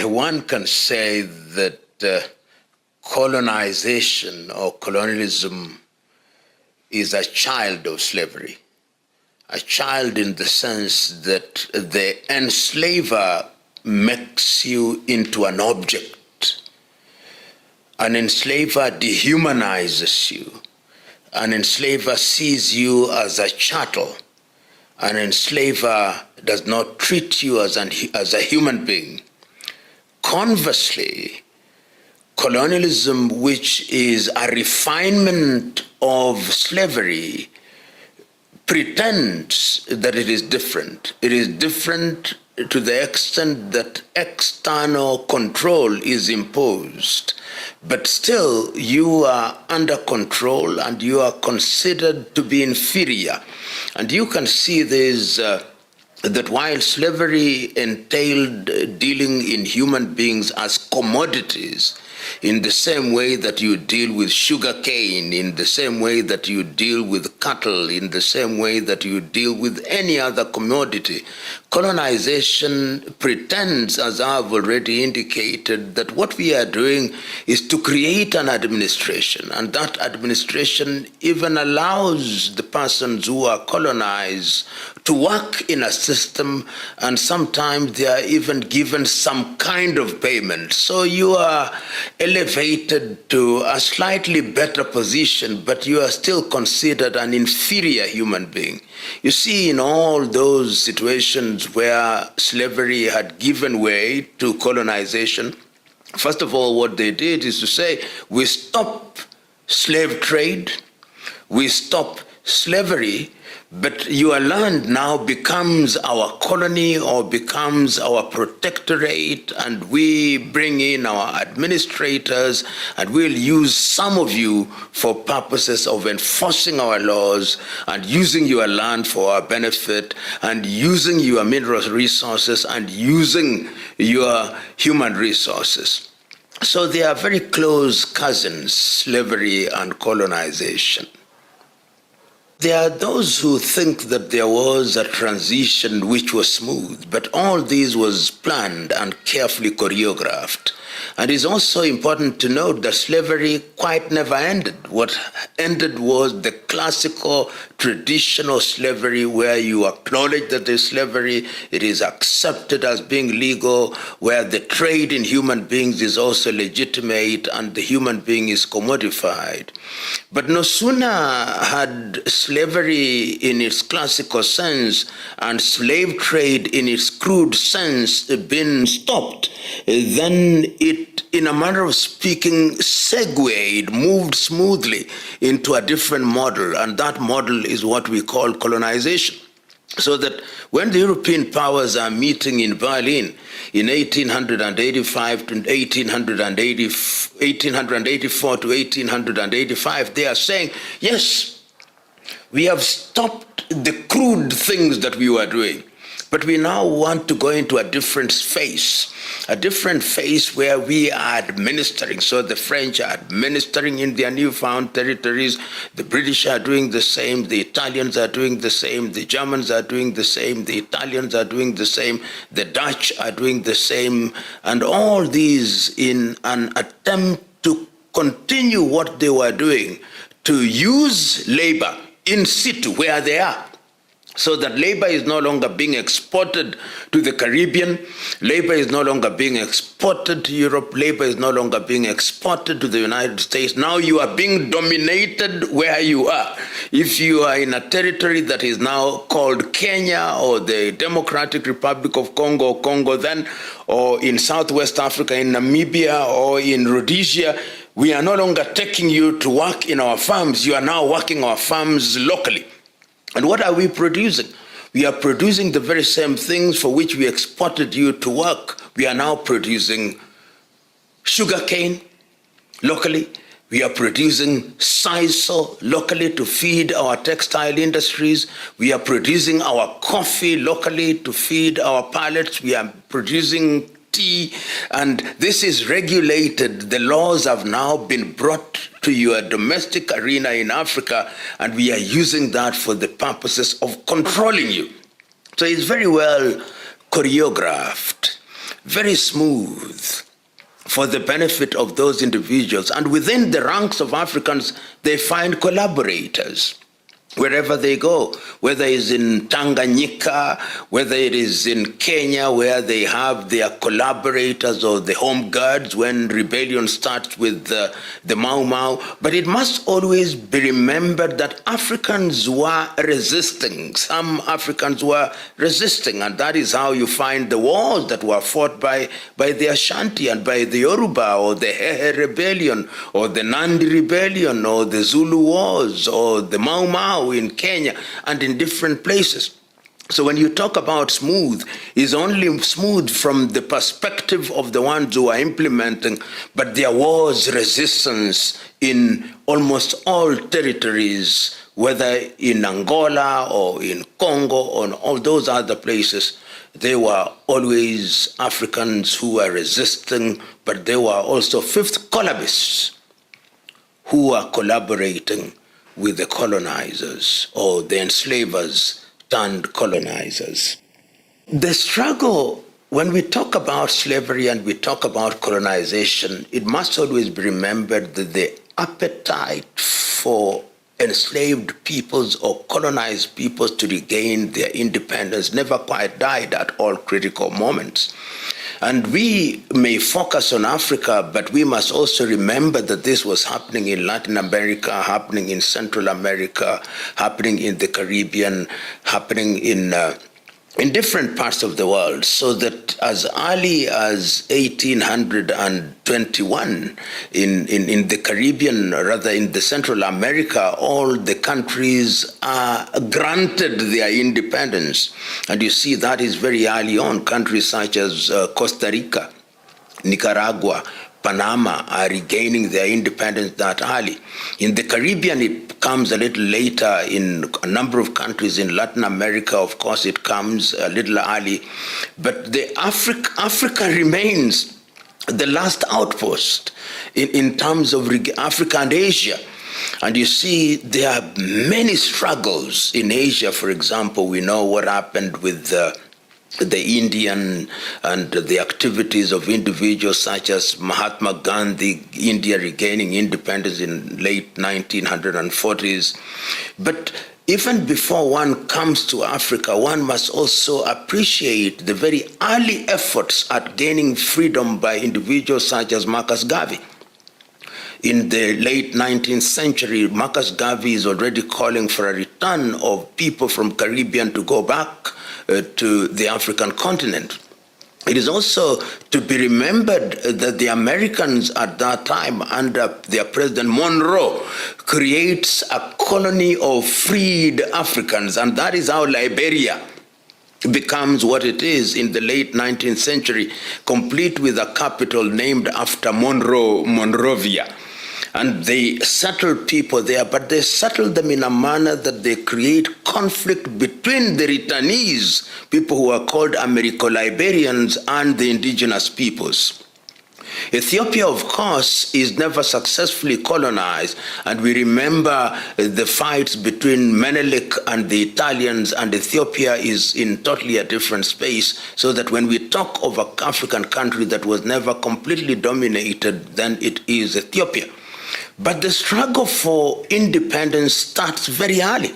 One can say that colonization or colonialism is a child of slavery. A child in the sense that the enslaver makes you into an object. An enslaver dehumanizes you. An enslaver sees you as a chattel. An enslaver does not treat you as a human being. Conversely, colonialism, which is a refinement of slavery, pretends that it is different. It is different to the extent that external control is imposed. But still, you are under control and you are considered to be inferior. And you can see this, that while slavery entailed dealing in human beings as commodities, in the same way that you deal with sugar cane, in the same way that you deal with cattle, in the same way that you deal with any other commodity, colonization pretends, as I've already indicated, that what we are doing is to create an administration, and that administration even allows the persons who are colonized to work in a system, and sometimes they are even given some kind of payment. So you are elevated to a slightly better position, but you are still considered an inferior human being. You see, in all those situations where slavery had given way to colonization, first of all, what they did is to say, we stop slave trade, we stop slavery, but your land now becomes our colony or becomes our protectorate, and we bring in our administrators, and we'll use some of you for purposes of enforcing our laws and using your land for our benefit and using your mineral resources and using your human resources. So they are very close cousins, slavery and colonization. There are those who think that there was a transition which was smooth, but all this was planned and carefully choreographed. And it's also important to note that slavery quite never ended. What ended was the classical, traditional slavery where you acknowledge that there's slavery, it is accepted as being legal, where the trade in human beings is also legitimate and the human being is commodified. But no sooner had slavery in its classical sense and slave trade in its crude sense been stopped, then it, in a manner of speaking, segued, moved smoothly into a different model, and that model is what we call colonization. So that when the European powers are meeting in Berlin in 1885 to 1884 to 1885, they are saying, yes, we have stopped the crude things that we were doing, but we now want to go into a different phase where we are administering. So the French are administering in their newfound territories, the British are doing the same, the Italians are doing the same, the Germans are doing the same, the Italians are doing the same, the Dutch are doing the same, and all these in an attempt to continue what they were doing, to use labor in situ where they are. So that labor is no longer being exported to the Caribbean, labor is no longer being exported to Europe, labor is no longer being exported to the United States. Now you are being dominated where you are. If you are in a territory that is now called Kenya or the Democratic Republic of Congo then, or in Southwest Africa, in Namibia or in Rhodesia, we are no longer taking you to work in our farms. You are now working our farms locally. And what are we producing? We are producing the very same things for which we exported you to work. We are now producing sugarcane locally. We are producing sisal locally to feed our textile industries. We are producing our coffee locally to feed our pallets. We are producing tea, and this is regulated. The laws have now been brought to your domestic arena in Africa, and we are using that for the purposes of controlling you. So it's very well choreographed, very smooth for the benefit of those individuals. And within the ranks of Africans, they find collaborators wherever they go, whether it's in Tanganyika, whether it is in Kenya, where they have their collaborators or the home guards when rebellion starts with the Mau Mau. But it must always be remembered that Africans were resisting. Some Africans were resisting, and that is how you find the wars that were fought by the Ashanti and by the Yoruba, or the Hehe rebellion, or the Nandi rebellion, or the Zulu wars, or the Mau Mau in Kenya and in different places. So when you talk about smooth, it's only smooth from the perspective of the ones who are implementing, but there was resistance in almost all territories, whether in Angola or in Congo or in all those other places. There were always Africans who were resisting, but there were also fifth columnists who were collaborating with the colonizers or the enslavers turned colonizers. The struggle, when we talk about slavery and we talk about colonization, it must always be remembered that the appetite for enslaved peoples or colonized peoples to regain their independence never quite died at all critical moments. And we may focus on Africa, but we must also remember that this was happening in Latin America, happening in Central America, happening in the Caribbean, happening in different parts of the world, so that as early as 1821 in the Caribbean, rather in the Central America, all the countries are granted their independence. And you see that is very early on. Countries such as Costa Rica, Nicaragua, Panama are regaining their independence that early. In the Caribbean, it comes a little later. In a number of countries in Latin America, of course, it comes a little early. But Africa remains the last outpost in terms of Africa and Asia. And you see, there are many struggles in Asia. For example, we know what happened with the Indian and the activities of individuals such as Mahatma Gandhi, India regaining independence in late 1940s. But even before one comes to Africa, one must also appreciate the very early efforts at gaining freedom by individuals such as Marcus Garvey. In the late 19th century, Marcus Garvey is already calling for a return of people from Caribbean to go back to the African continent. It is also to be remembered that the Americans at that time, under their President Monroe, creates a colony of freed Africans, and that is how Liberia becomes what it is in the late 19th century, complete with a capital named after Monrovia. And they settle people there, but they settle them in a manner that they create conflict between the returnees, people who are called Americo-Liberians, and the indigenous peoples. Ethiopia, of course, is never successfully colonized, and we remember the fights between Menelik and the Italians, and Ethiopia is in totally a different space, so that when we talk of an African country that was never completely dominated, then it is Ethiopia. But the struggle for independence starts very early.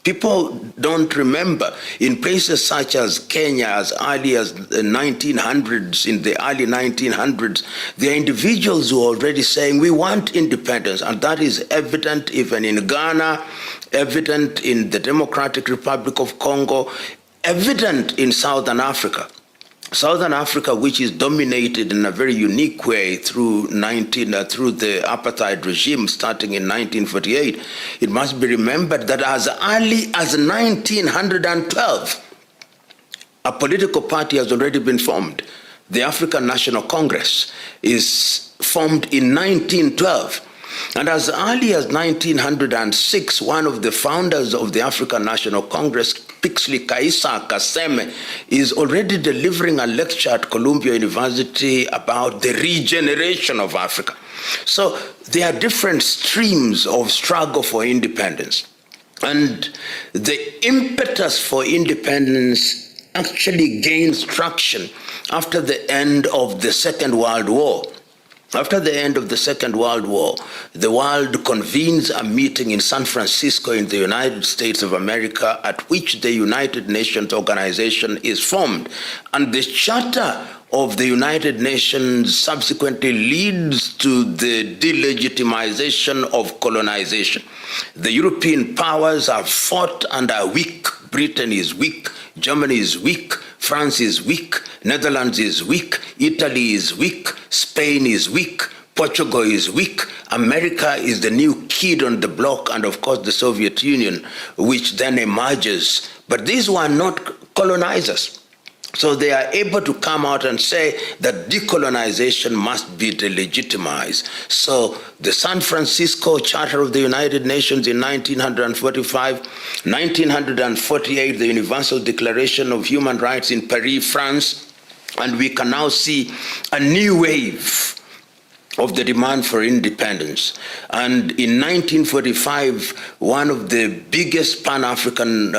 People don't remember. In places such as Kenya, as early as the 1900s, in the early 1900s, there are individuals who are already saying, we want independence. And that is evident even in Ghana, evident in the Democratic Republic of Congo, evident in Southern Africa. Southern Africa, which is dominated in a very unique way through the apartheid regime starting in 1948, it must be remembered that as early as 1912, a political party has already been formed. The African National Congress is formed in 1912. And as early as 1906, one of the founders of the African National Congress, Pixley Kaisa Kaseme, is already delivering a lecture at Columbia University about the regeneration of Africa. So there are different streams of struggle for independence. And the impetus for independence actually gains traction after the end of the Second World War. After the end of the Second World War, the world convenes a meeting in San Francisco in the United States of America, at which the United Nations organization is formed. And the Charter of the United Nations subsequently leads to the delegitimization of colonization. The European powers are fought and are weak. Britain is weak, Germany is weak, France is weak, Netherlands is weak, Italy is weak, Spain is weak, Portugal is weak, America is the new kid on the block, and of course the Soviet Union, which then emerges. But these were not colonizers. So they are able to come out and say that decolonization must be delegitimized. So the San Francisco Charter of the United Nations in 1945, 1948, the Universal Declaration of Human Rights in Paris, France, and we can now see a new wave of the demand for independence. And in 1945, one of the biggest Pan-African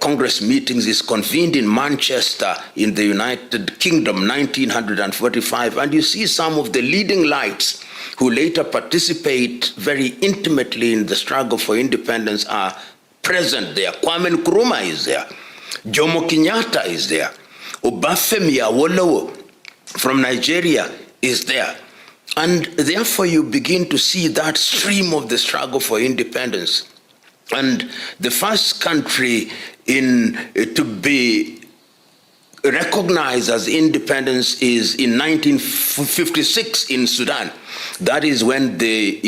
Congress meetings is convened in Manchester in the United Kingdom, 1945. And you see some of the leading lights who later participate very intimately in the struggle for independence are present there. Kwame Nkrumah is there. Jomo Kenyatta is there. Obafemi Awolowo from Nigeria is there. And therefore you begin to see that stream of the struggle for independence. And the first country to be recognized as independence is in 1956 in Sudan. That is when the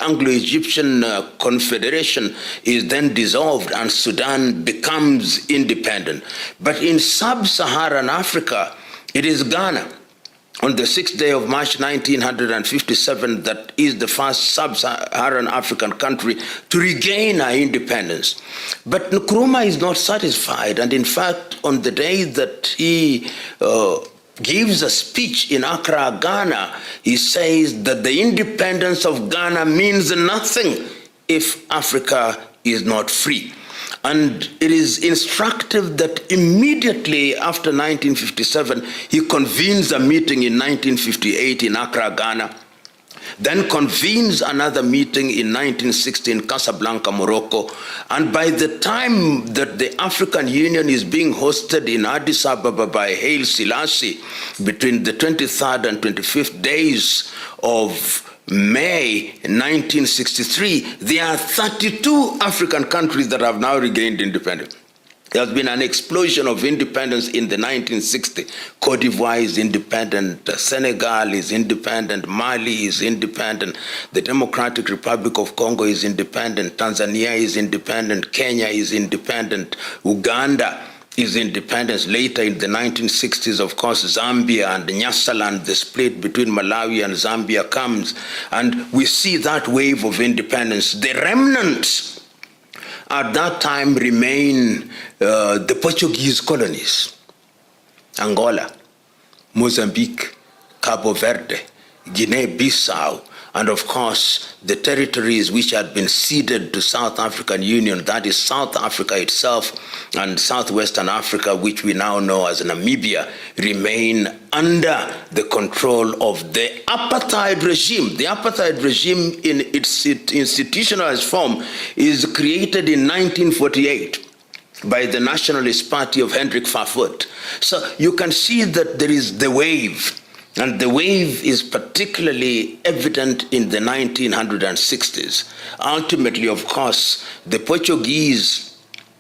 Anglo-Egyptian Confederation is then dissolved and Sudan becomes independent. But in sub-Saharan Africa, it is Ghana. On the 6th day of March 1957, that is the first sub-Saharan African country to regain our independence. But Nkrumah is not satisfied, and in fact, on the day that he gives a speech in Accra, Ghana, he says that the independence of Ghana means nothing if Africa is not free. And it is instructive that immediately after 1957, he convenes a meeting in 1958 in Accra, Ghana, then convenes another meeting in 1960 in Casablanca, Morocco. And by the time that the African Union is being hosted in Addis Ababa by Haile Selassie, between the 23rd and 25th days of May 1963, there are 32 African countries that have now regained independence. There has been an explosion of independence in the 1960s. Cote d'Ivoire is independent, Senegal is independent, Mali is independent, the Democratic Republic of Congo is independent, Tanzania is independent, Kenya is independent, Uganda is independence. Later in the 1960s, of course, Zambia and Nyasaland, the split between Malawi and Zambia comes, and we see that wave of independence. The remnants at that time remain the Portuguese colonies, Angola, Mozambique, Cabo Verde, Guinea-Bissau, and of course, the territories which had been ceded to South African Union, that is South Africa itself and Southwestern Africa, which we now know as Namibia, remain under the control of the apartheid regime. The apartheid regime in its institutionalized form is created in 1948 by the Nationalist Party of Hendrik Verwoerd. So you can see that there is the wave. And the wave is particularly evident in the 1960s. Ultimately, of course, the Portuguese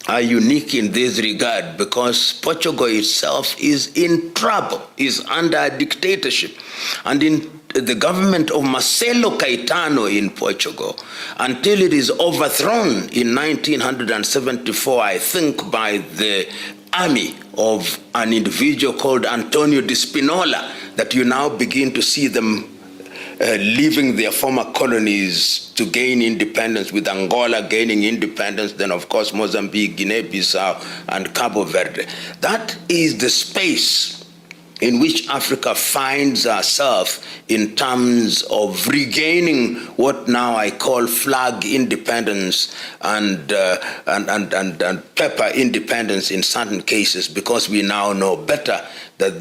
are unique in this regard because Portugal itself is in trouble, is under a dictatorship. And in the government of Marcelo Caetano in Portugal, until it is overthrown in 1974, I think, by the army of an individual called Antonio de Spinola, that you now begin to see them leaving their former colonies to gain independence, with Angola gaining independence, then of course Mozambique, Guinea-Bissau, and Cabo Verde. That is the space in which Africa finds herself in terms of regaining what now I call flag independence and paper independence in certain cases, because we now know better that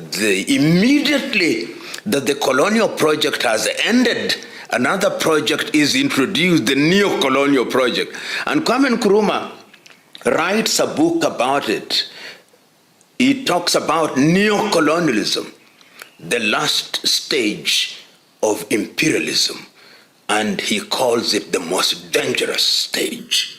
immediately that the colonial project has ended, another project is introduced, the neocolonial project. And Kwame Nkrumah writes a book about it. He talks about neocolonialism, the last stage of imperialism, and he calls it the most dangerous stage.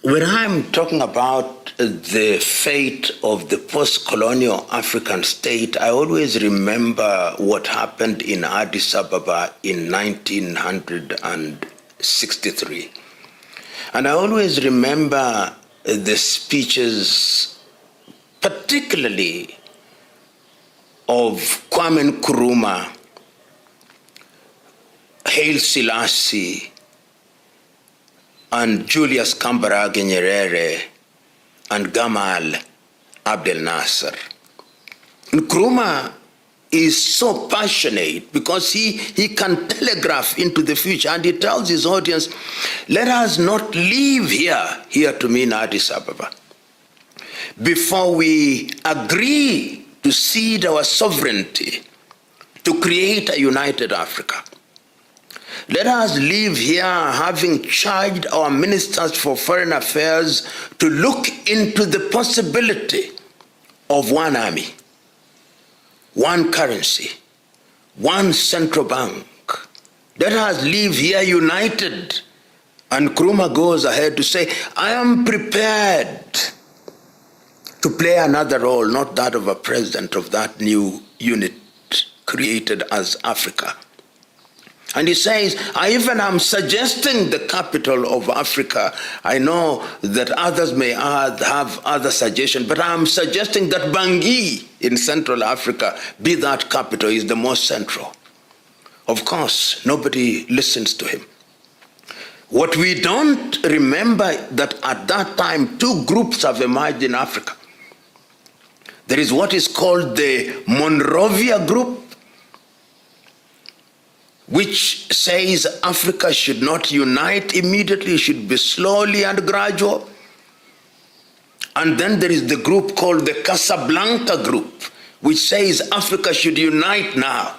When I'm talking about the fate of the post-colonial African state, I always remember what happened in Addis Ababa in 1963. And I always remember the speeches, particularly of Kwame Nkrumah, Haile Selassie, and Julius Kambarage Nyerere, and Gamal Abdel Nasser. Nkrumah is so passionate because he can telegraph into the future, and he tells his audience, let us not leave here to mean Addis Ababa, before we agree to cede our sovereignty to create a united Africa. Let us leave here having charged our ministers for foreign affairs to look into the possibility of one army, one currency, one central bank. Let us leave here united. And Nkrumah goes ahead to say, I am prepared to play another role, not that of a president of that new unit created as Africa. And he says, I even am suggesting the capital of Africa. I know that others may have other suggestions, but I am suggesting that Bangui in Central Africa be that capital, is the most central. Of course, nobody listens to him. What we don't remember that at that time, two groups have emerged in Africa. There is what is called the Monrovia Group, which says Africa should not unite immediately, it should be slowly and gradual. And then there is the group called the Casablanca Group, which says Africa should unite now.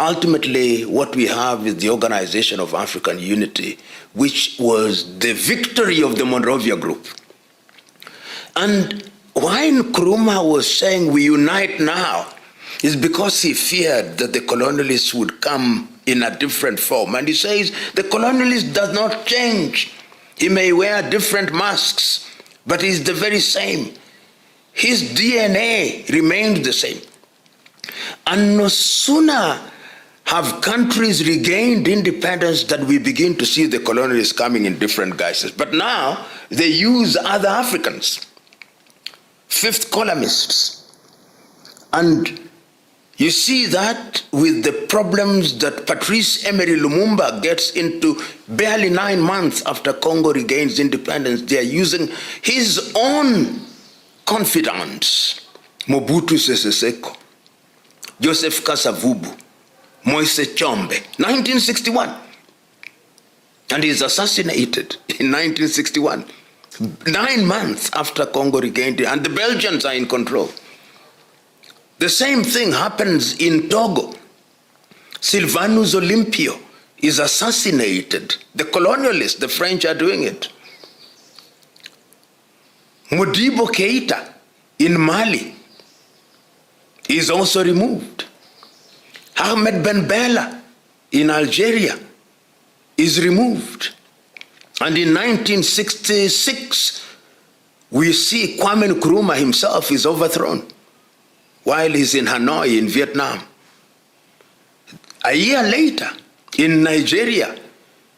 Ultimately, what we have is the Organization of African Unity, which was the victory of the Monrovia Group. And why Nkrumah was saying we unite now is because he feared that the colonialists would come in a different form. And he says the colonialist does not change. He may wear different masks, but he's the very same. His DNA remains the same. And no sooner have countries regained independence that we begin to see the colonialists coming in different guises. But now they use other Africans, fifth columnists. And you see that with the problems that Patrice Emery Lumumba gets into barely 9 months after Congo regains independence. They are using his own confidants, Mobutu Sese Seko, Joseph Kasavubu, Moise Chombe, 1961. And he's assassinated in 1961, 9 months after Congo regained it, and the Belgians are in control. The same thing happens in Togo. Sylvanus Olympio is assassinated. The colonialists, the French, are doing it. Modibo Keita in Mali is also removed. Ahmed Ben Bella in Algeria is removed. And in 1966, we see Kwame Nkrumah himself is overthrown while he's in Hanoi in Vietnam. A year later, in Nigeria,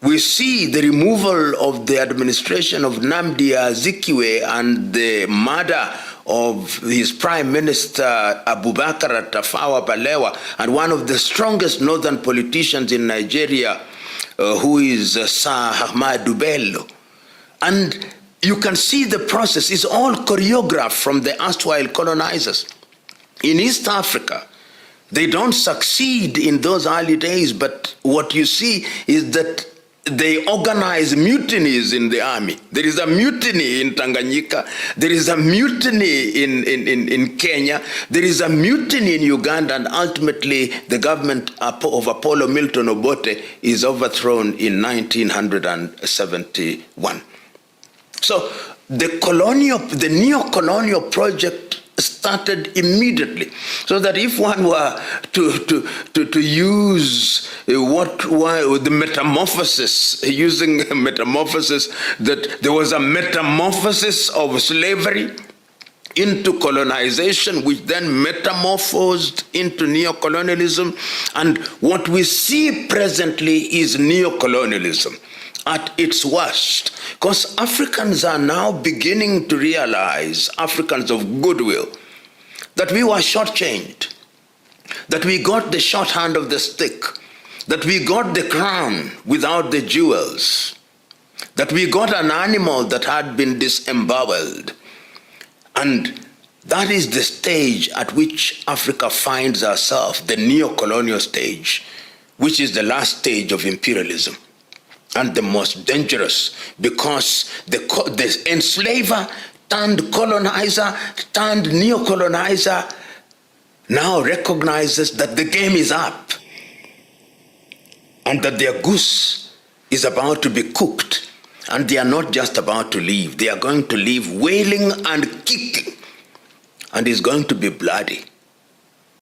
we see the removal of the administration of Nnamdi Azikiwe and the murder of his prime minister, Abubakar Tafawa Balewa, and one of the strongest northern politicians in Nigeria, who is Sir Ahmadu Bello. And you can see the process is all choreographed from the erstwhile colonizers. In East Africa, they don't succeed in those early days, but what you see is that they organize mutinies in the army. There is a mutiny in Tanganyika. There is a mutiny in Kenya. There is a mutiny in Uganda, and ultimately the government of Apollo Milton Obote is overthrown in 1971. So the neo-colonial project started immediately, so that if one were to use the metamorphosis, using metamorphosis, that there was a metamorphosis of slavery into colonization, which then metamorphosed into neocolonialism, and what we see presently is neocolonialism at its worst, because Africans are now beginning to realize, Africans of goodwill, that we were shortchanged, that we got the short hand of the stick, that we got the crown without the jewels, that we got an animal that had been disemboweled. And that is the stage at which Africa finds herself, the neo-colonial stage, which is the last stage of imperialism, and the most dangerous, because the enslaver turned colonizer, turned neo-colonizer, now recognizes that the game is up and that their goose is about to be cooked. And they are not just about to leave, they are going to leave wailing and kicking, and it's going to be bloody.